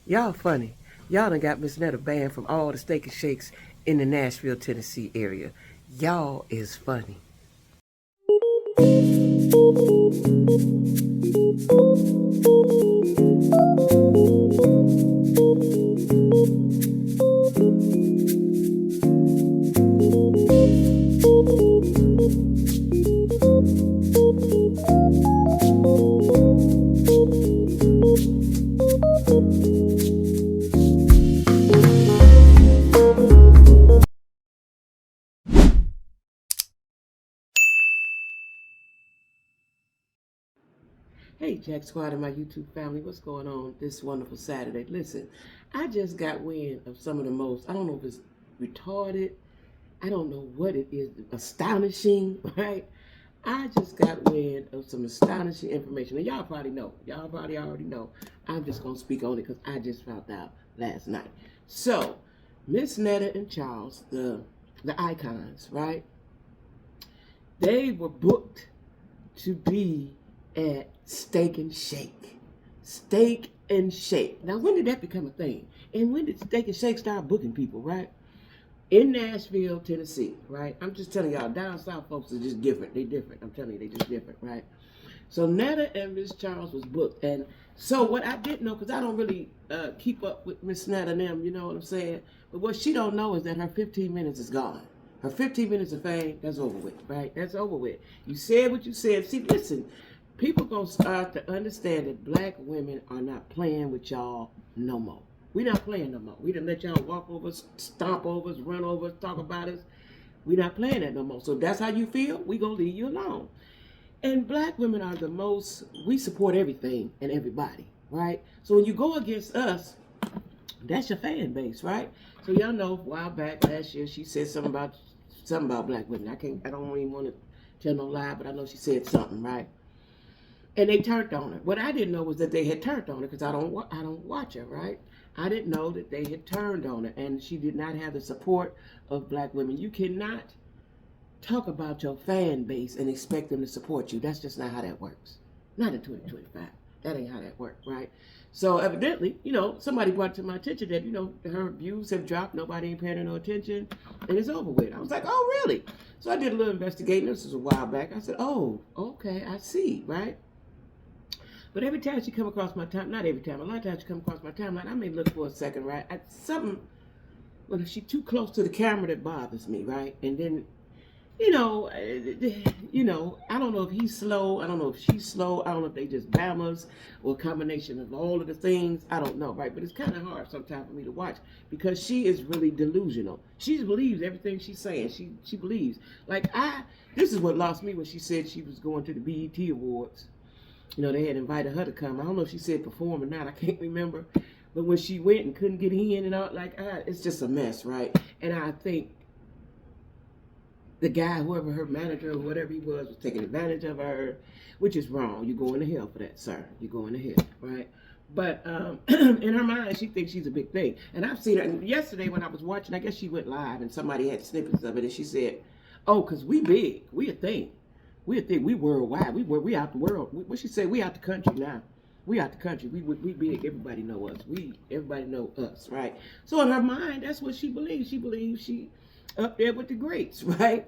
Y'all funny. Y'all done got Miss Netta banned from all the steak and shakes in the Nashville, Tennessee area. Y'all is funny. Hey, Jack Squad and my YouTube family, what's going on this wonderful Saturday? Listen, I just got wind of some of the most, I don't know if it's retarded, I don't know what it is, astonishing, right? I just got wind of some astonishing information. And y'all probably know. Y'all probably already know. I'm just going to speak on it because I just found out last night. So, Miss Netta and Charles, the icons, right? They were booked to be at Steak and Shake. Steak and Shake. Now, when did that become a thing? And when did Steak and Shake start booking people, right? In Nashville, Tennessee, right? I'm just telling y'all, down south folks are just different. They different. I'm telling you, they just different, right? So Netta and Miss Charles was booked. And so what I didn't know, because I don't really keep up with Miss Netta and them, you know what I'm saying? But what she don't know is that her 15 minutes is gone. Her 15 minutes of fame, that's over with, right? That's over with. You said what you said. See, listen, people gonna start to understand that black women are not playing with y'all no more. We not playing no more. We done let y'all walk over us, stomp over us, run over us, talk about us. We not playing that no more. So if that's how you feel, we gonna leave you alone. And black women are the most, we support everything and everybody, right? So when you go against us, that's your fan base, right? So y'all know a while back last year she said something about black women. I don't even want to tell no lie, but I know she said something, right? And they turned on her. What I didn't know was that they had turned on her because I don't watch her, right? I didn't know that they had turned on her, and she did not have the support of black women. You cannot talk about your fan base and expect them to support you. That's just not how that works. Not in 2025. That ain't how that works, right? So evidently, somebody brought to my attention that, her views have dropped. Nobody ain't paying her no attention, and it's over with. I was like, oh, really? So I did a little investigating. This was a while back. I said, oh, okay, I see, right? But every time she come across my time, not every time, a lot of times she come across my timeline, I may look for a second, right? Well, if she too close to the camera, that bothers me, right? And then, I don't know if he's slow. I don't know if she's slow. I don't know if they just bammers or a combination of all of the things. I don't know, right? But it's kind of hard sometimes for me to watch because she is really delusional. She believes everything she's saying. She believes. This is what lost me when she said she was going to the BET Awards. They had invited her to come. I don't know if she said perform or not. I can't remember. But when she went and couldn't get in and out, it's just a mess, right? And I think the guy, whoever her manager or whatever he was taking advantage of her, which is wrong. You're going to hell for that, sir. You're going to hell, right? But in her mind, she thinks she's a big thing. And I've seen her. And yesterday when I was watching, I guess she went live and somebody had snippets of it. And she said, oh, because we big. We a thing. We a thing. We worldwide. We out the world. What she said, we out the country now. We out the country. We big. Everybody know us. Everybody know us, right? So in her mind, that's what she believes. She believes she up there with the greats, right?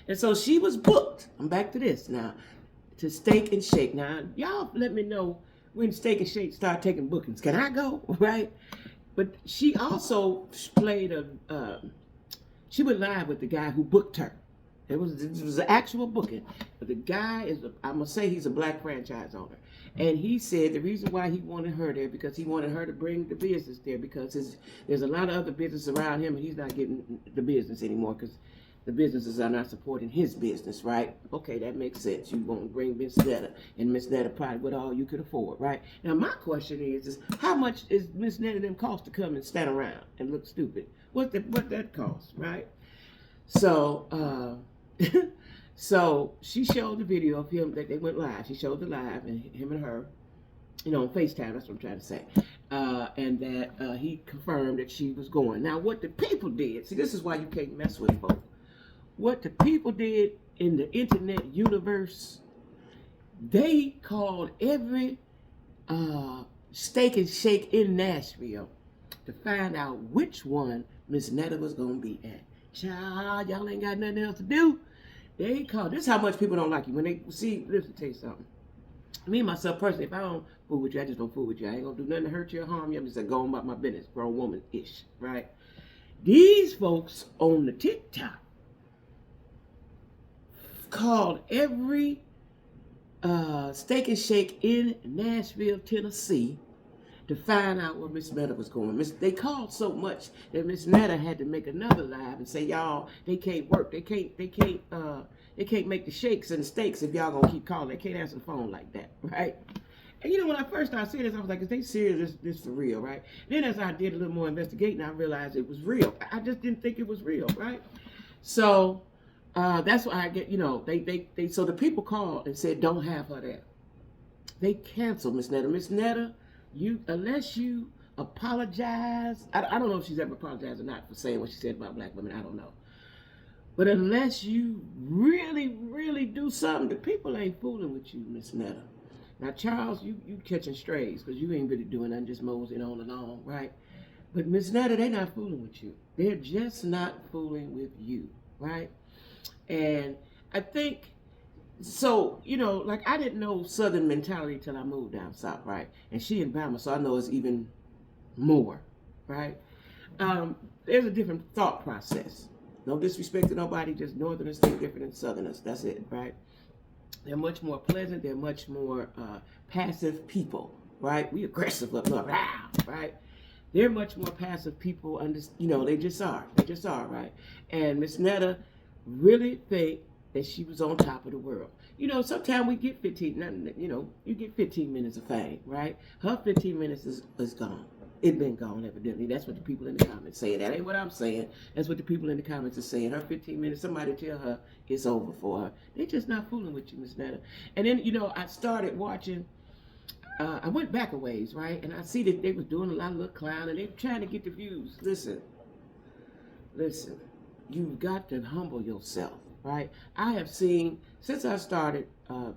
And so she was booked. I'm back to this now. To Steak and Shake. Now, y'all let me know when Steak and Shake start taking bookings. Can I go? Right? But she also played she went live with the guy who booked her. It was an actual booking. But the guy I'm going to say he's a black franchise owner. And he said the reason why he wanted her there because he wanted her to bring the business there because there's a lot of other business around him and he's not getting the business anymore because the businesses are not supporting his business, right? Okay, that makes sense. You want to bring Miss Netta and Miss Netta probably with all you could afford, right? Now my question is how much is Miss Netta them cost to come and stand around and look stupid? What that cost, right? So so she showed the video of him that they went live. She showed the live and him and her, on FaceTime. That's what I'm trying to say. And that he confirmed that she was going. Now, what the people did, see, this is why you can't mess with folks. What the people did in the internet universe, they called every Steak and Shake in Nashville to find out which one Miss Netta was going to be at. Child, y'all ain't got nothing else to do. They call. This is how much people don't like you. When they see, listen, tell you something. Me, myself, personally, if I don't fool with you, I just don't fool with you. I ain't going to do nothing to hurt you or harm you. I'm just going to go on about my business. Grown woman-ish, right? These folks on the TikTok called every Steak and Shake in Nashville, Tennessee, to find out where Miss Netta was going. They called so much that Miss Netta had to make another live and say, y'all, they can't work. They can't make the shakes and the steaks if y'all gonna keep calling. They can't answer the phone like that, right? And you know, when I first started seeing this, I was like, is they serious? This for real, right? Then as I did a little more investigating, I realized it was real. I just didn't think it was real, right? So that's why I get, you know, so the people called and said, don't have her there. They canceled Miss Netta. Miss Netta, unless you apologize, I don't know if she's ever apologized or not for saying what she said about black women. I don't know. But unless you really, really do something, the people ain't fooling with you, Miss Netta. Now, Charles, you catching strays because you ain't really doing nothing, just moseying on along, right? But Miss Netta, they not fooling with you. They're just not fooling with you, right? And I think, so, you know, like I didn't know Southern mentality till I moved down south, right? And she in Bama, so I know it's even more, right? There's a different thought process. No disrespect to nobody, just Northerners think different than Southerners. That's it, right? They're much more pleasant. They're much more passive people, right? We aggressive up north, right? They're much more passive people. You know, they just are. They just are, right? And Miss Netta really think that she was on top of the world. You know, sometimes we get 15, you know, you get 15 minutes of fame, right? Her 15 minutes is gone. It's been gone, evidently. That's what the people in the comments say. That ain't what I'm saying. That's what the people in the comments are saying. Her 15 minutes, somebody tell her it's over for her. They're just not fooling with you, Miss Netta. And then, you know, I started watching, I went back a ways, right? And I see that they was doing a lot of little clown and they were trying to get the views. Listen, you've got to humble yourself, right? I have seen, since I started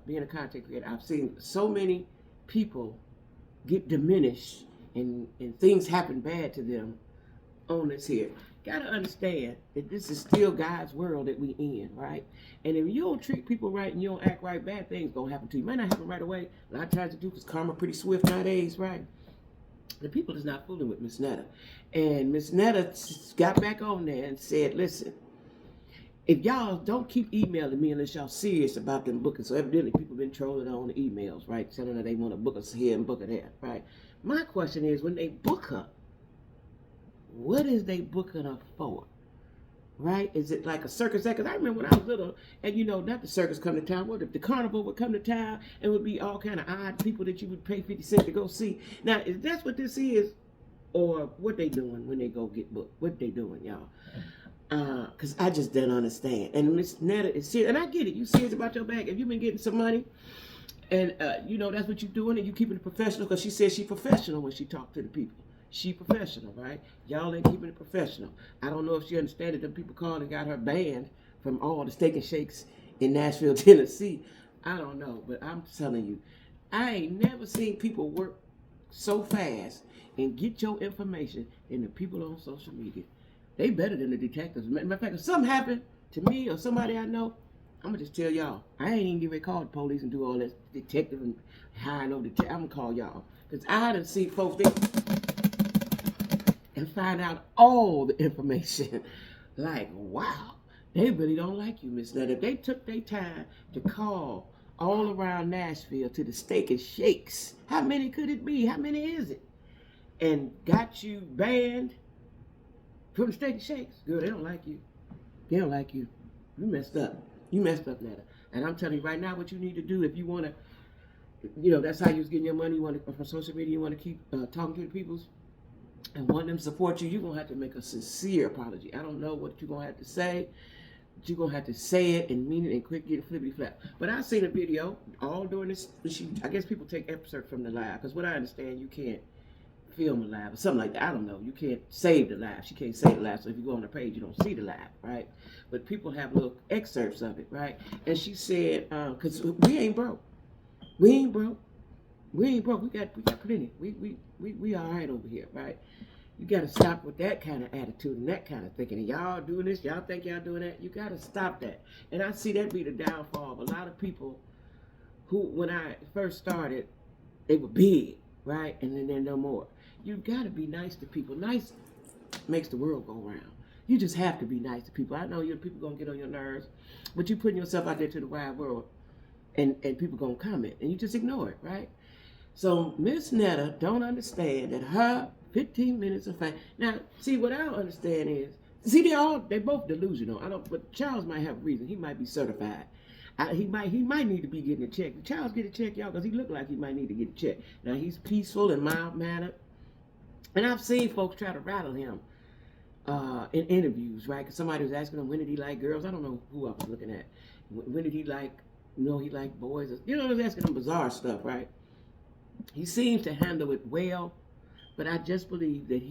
being a content creator, I've seen so many people get diminished and things happen bad to them on this here. Gotta understand that this is still God's world that we in, right? And if you don't treat people right and you don't act right, bad things gonna happen to you. Might not happen right away. A lot of times it do, because karma pretty swift nowadays, right? The people is not fooling with Miss Netta. And Miss Netta got back on there and said, listen, if y'all don't keep emailing me unless y'all serious about them booking. So evidently people been trolling on the emails, right? Telling her they want to book us here and book her there, right? My question is, when they book her, what is they booking her for? Right? Is it like a circus act? Because I remember when I was little, and you know, not the circus come to town, what if the carnival would come to town and would be all kind of odd people that you would pay 50 cents to go see. Now, is that what this is? Or what they doing when they go get booked? What they doing, y'all? Because I just don't understand. And Miss Netta is serious. And I get it. You serious about your bag. If you've been getting some money, and you know, that's what you're doing, and you keeping it professional, because she says she's professional when she talked to the people. She professional, right? Y'all ain't keeping it professional. I don't know if she understands that them people called and got her banned from all the steak and shakes in Nashville, Tennessee. I don't know, but I'm telling you, I ain't never seen people work so fast and get your information than the people on social media. They better than the detectives. Matter of fact, if something happened to me or somebody I know, I'm going to just tell y'all. I ain't even get ready to call the police and do all that detective and hire no detective. I'm going to call y'all. Because I done see folks and find out all the information. Like, wow, they really don't like you, Miss Netta. If they took their time to call all around Nashville to the steak and shakes, how many could it be? How many is it? And got you banned from the steak and shakes. Girl, they don't like you. They don't like you. You messed up. You messed up, Netta. And I'm telling you right now what you need to do if you want to, you know, that's how you was getting your money. You want to, from social media, you want to keep talking to the peoples and want them to support you, you're going to have to make a sincere apology. I don't know what you're going to have to say, but you're going to have to say it and mean it and quit getting flippity flap. But I seen a video all during this. I guess people take excerpts from the live, because what I understand, you can't film a live or something like that. I don't know. You can't save the live. She can't save the live. So if you go on the page, you don't see the live, right? But people have little excerpts of it, right? And she said, because we ain't broke. We ain't broke. We ain't broke. We got plenty. We all right over here, right? You got to stop with that kind of attitude and that kind of thinking. And y'all doing this, y'all think y'all doing that. You got to stop that. And I see that be the downfall of a lot of people who, when I first started, they were big, right? And then they're no more. You got to be nice to people. Nice makes the world go round. You just have to be nice to people. I know people going to get on your nerves, but you putting yourself out there to the wide world, and people going to comment, and you just ignore it, right? So Miss Netta don't understand that her 15 minutes of fame. Now, see, what I don't understand is, see, they both delusional. But Charles might have a reason. He might be certified. He might need to be getting a check. Charles get a check, y'all, because he look like he might need to get a check. Now, he's peaceful and mild-mannered. And I've seen folks try to rattle him in interviews, right? Because somebody was asking him, when did he like girls? I don't know who I was looking at. When did he like, he liked boys. I was asking him bizarre stuff, right? He seems to handle it well, but I just believe that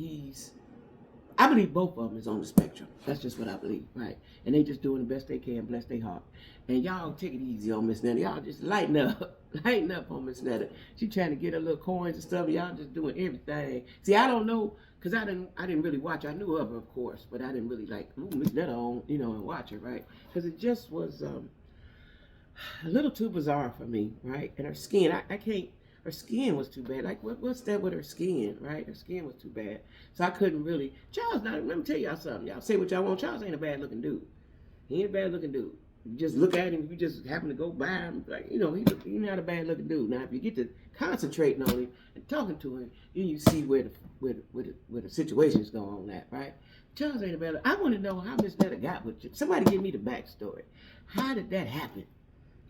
I believe both of them is on the spectrum. That's just what I believe, right? And they just doing the best they can, bless their heart. And y'all take it easy on Miss Netta. Y'all just lighten up on Miss Netta. She trying to get her little coins and stuff. Y'all just doing everything. See, I don't know, because I didn't really watch. I knew of her, of course, but I didn't really like, Miss Netta on, and watch her, right? Because it just was a little too bizarre for me, right? And her skin, I can't. Her skin was too bad. Like, what's that with her skin, right? Her skin was too bad. So I couldn't really. Charles, let me tell y'all something. Y'all say what y'all want. Charles ain't a bad looking dude. He ain't a bad looking dude. You just look at him. If you just happen to go by him, like, he's not a bad looking dude. Now, if you get to concentrating on him and talking to him, then you see where the situation's going on at, right? Charles ain't a bad. I want to know how Miss Netta got with you. Somebody give me the backstory. How did that happen?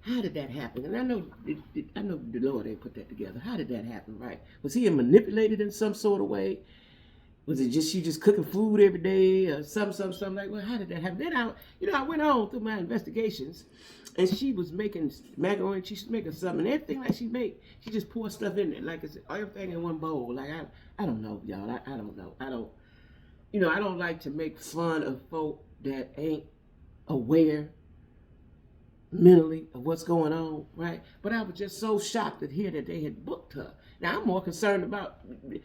How did that happen? And I know the Lord ain't put that together. How did that happen, right? Was he manipulated in some sort of way? Was it just she just cooking food every day or something like, well, how did that happen? Then I went on through my investigations, and she was making macaroni. She's making something, and everything like she just poured stuff in there, like it's everything in one bowl. Like I don't know, y'all. I don't know. I don't like to make fun of folk that ain't aware mentally of what's going on, right? But I was just so shocked to hear that they had booked her. Now I'm more concerned about the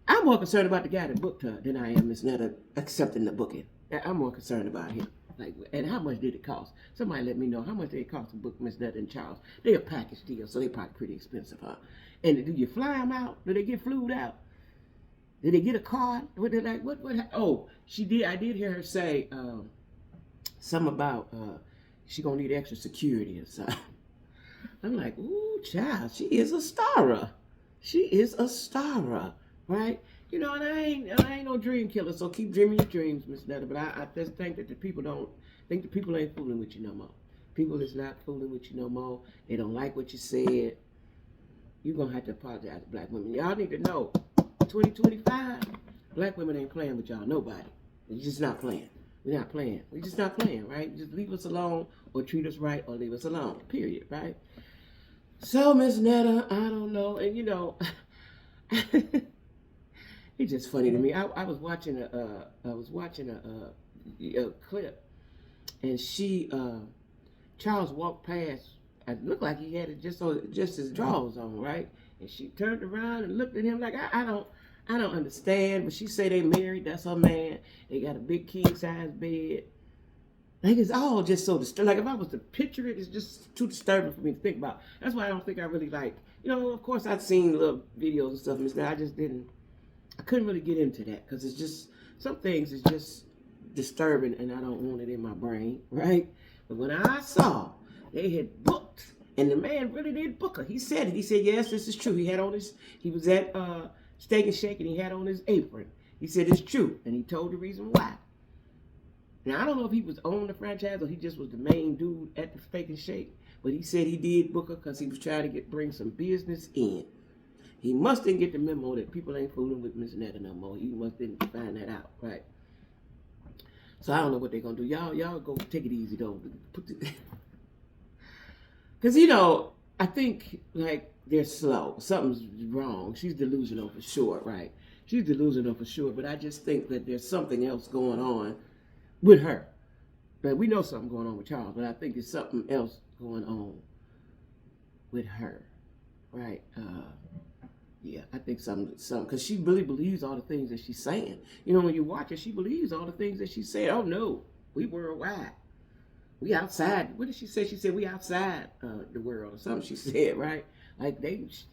guy that booked her than I am Miss Netta accepting the booking. I'm more concerned about him. Like, and how much did it cost? Somebody let me know how much did it cost to book Miss Netta and Charles. They a package deal, so they probably pretty expensive, huh? And do you fly them out? Do they get flued out? Did they get a card? What they like? What? Oh, she did. I did hear her say something about she gonna need extra security or something. I'm like, ooh, child, she is a starer. She is a starer, right? And I ain't no dream killer, so keep dreaming your dreams, Miss Netta. But I just think that the people ain't fooling with you no more. People is not fooling with you no more. They don't like what you said. You're gonna have to apologize to black women. Y'all need to know, 2025, black women ain't playing with y'all, nobody. They're just not playing. We're not playing. We're just not playing, right? Just leave us alone or treat us right or leave us alone, period, right? So, Miss Netta, I don't know. And, it's just funny to me. I was watching a clip, and Charles walked past. It looked like he had it just his drawers on, right? And she turned around and looked at him like, I don't understand, but she say they married. That's her man. They got a big king size bed. Like, it's all just so disturbing. Like, if I was to picture it, it's just too disturbing for me to think about. That's why I don't think I really like. Of course I've seen little videos and stuff, and I just didn't. I couldn't really get into that because it's just some things is just disturbing, and I don't want it in my brain, right? But when I saw they had booked, and the man really did book her. He said it. He said, yes, this is true. He was at Steak and Shake, and he had on his apron. He said it's true, and he told the reason why. Now, I don't know if he was on the franchise or he just was the main dude at the Steak and Shake, but he said he did book her because he was trying to bring some business in. He must didn't get the memo that people ain't fooling with Miss Netta no more. He must didn't find that out, right? So I don't know what they're gonna do. Y'all go take it easy though. Because I think like they're slow. Something's wrong. She's delusional for sure, right? She's delusional for sure, but I just think that there's something else going on with her. But we know something going on with Charles, but I think there's something else going on with her. right? Yeah, I think some, because she really believes all the things that she's saying. You know, when you watch her, she believes all the things that she's saying. Oh no, we worldwide. We outside. What did she say? She said we outside the world or something. She said, right? Like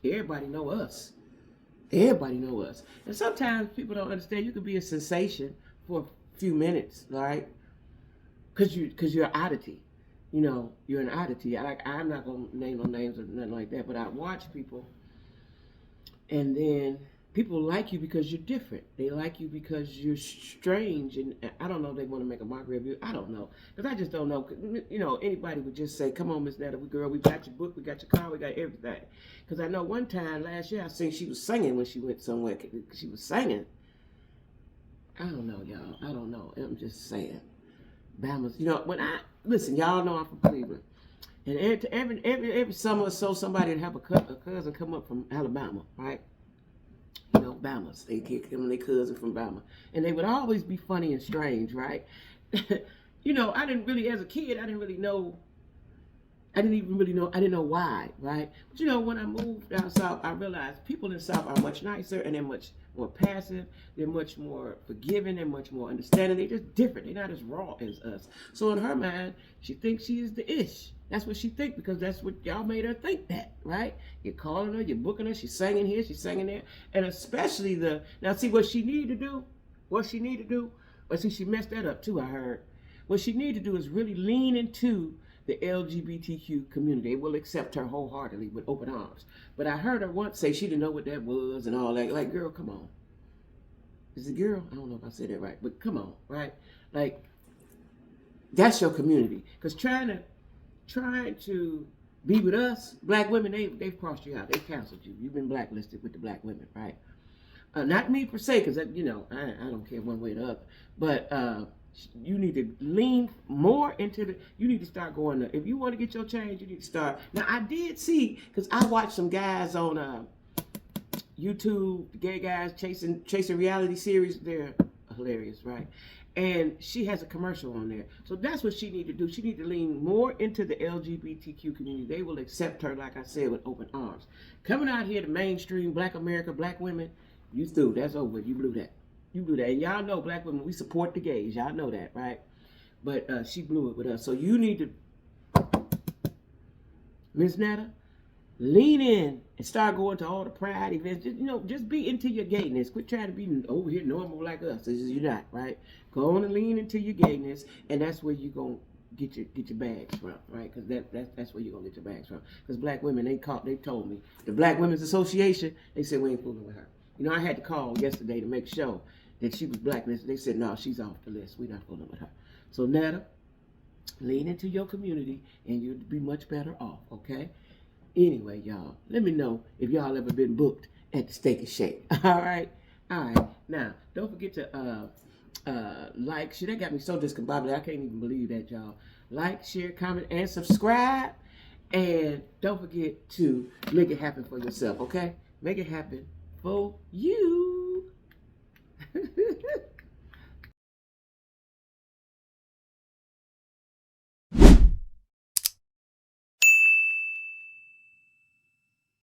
everybody know us. Everybody know us. And sometimes people don't understand. You could be a sensation for a few minutes, right? Because you're an oddity. You know, you're an oddity. I'm not gonna name no names or nothing like that, but I watch people, and then people like you because you're different. They like you because you're strange, and I don't know if they want to make a mockery of you. I don't know, because I just don't know. You know, anybody would just say, "Come on, Miss Netta, girl, we got your book, we got your car, we got everything." Because I know one time last year I seen she was singing when she went somewhere. She was singing. I don't know, y'all. I don't know. I'm just saying. Bama's. You know, when I listen, y'all know I'm from Cleveland. And every summer or so, somebody would have a cousin come up from Alabama, right? You know, Bamas. They get them their cousin from Bama. And they would always be funny and strange, right? You know, I didn't really, as a kid, I didn't even really know, I didn't know why, right? But you know, when I moved down south, I realized people in the south are much nicer and they're much more passive. They're much more forgiving. They're much more understanding. They're just different. They're not as raw as us. So in her mind, she thinks she is the ish. That's what she thinks, because that's what y'all made her think that, right? You're calling her, you're booking her, she's singing here, she's singing there. And especially now see what she needed to do? But see, she messed that up too, I heard. What she needed to do is really lean into the LGBTQ community. They will accept her wholeheartedly with open arms. But I heard her once say she didn't know what that was and all that. Like, girl, come on. Is it girl? I don't know if I said that right, but come on, right? Like, that's your community. Because trying to be with us, black women, they've crossed you out. They've canceled you. You've been blacklisted with the black women, right? Not me per se, because, you know, I don't care one way or the other. But you need to lean more into you need to start going to, if you want to get your change, you need to start. Now, I did see, because I watched some guys on YouTube, gay guys chasing reality series. They're hilarious, right? And she has a commercial on there. So that's what she need to do. She need to lean more into the LGBTQ community. They will accept her, like I said, with open arms. Coming out here to mainstream black America, black women, you through. That's over with. You blew that. You blew that. And y'all know black women, we support the gays. Y'all know that, right? But she blew it with us. So you need to, Ms. Netta, lean in and start going to all the pride events. Just, you know, just be into your gayness. Quit trying to be over here normal like us. You're not, right? Go on and lean into your gayness, and that's where you're going to get your bags from, right? Because that's where you're going to get your bags from. Because black women, they told me, the Black Women's Association, they said we ain't fooling with her. You know, I had to call yesterday to make sure that she was blacklisted. They said, no, she's off the list. We're not fooling with her. So, Netta, lean into your community, and you'll be much better off, okay? Anyway, y'all, let me know if y'all ever been booked at the Steak and Shake. All right? All right. Now, don't forget to like, share. That got me so discombobulated. I can't even believe that, y'all. Like, share, comment, and subscribe. And don't forget to make it happen for yourself, okay? Make it happen for you.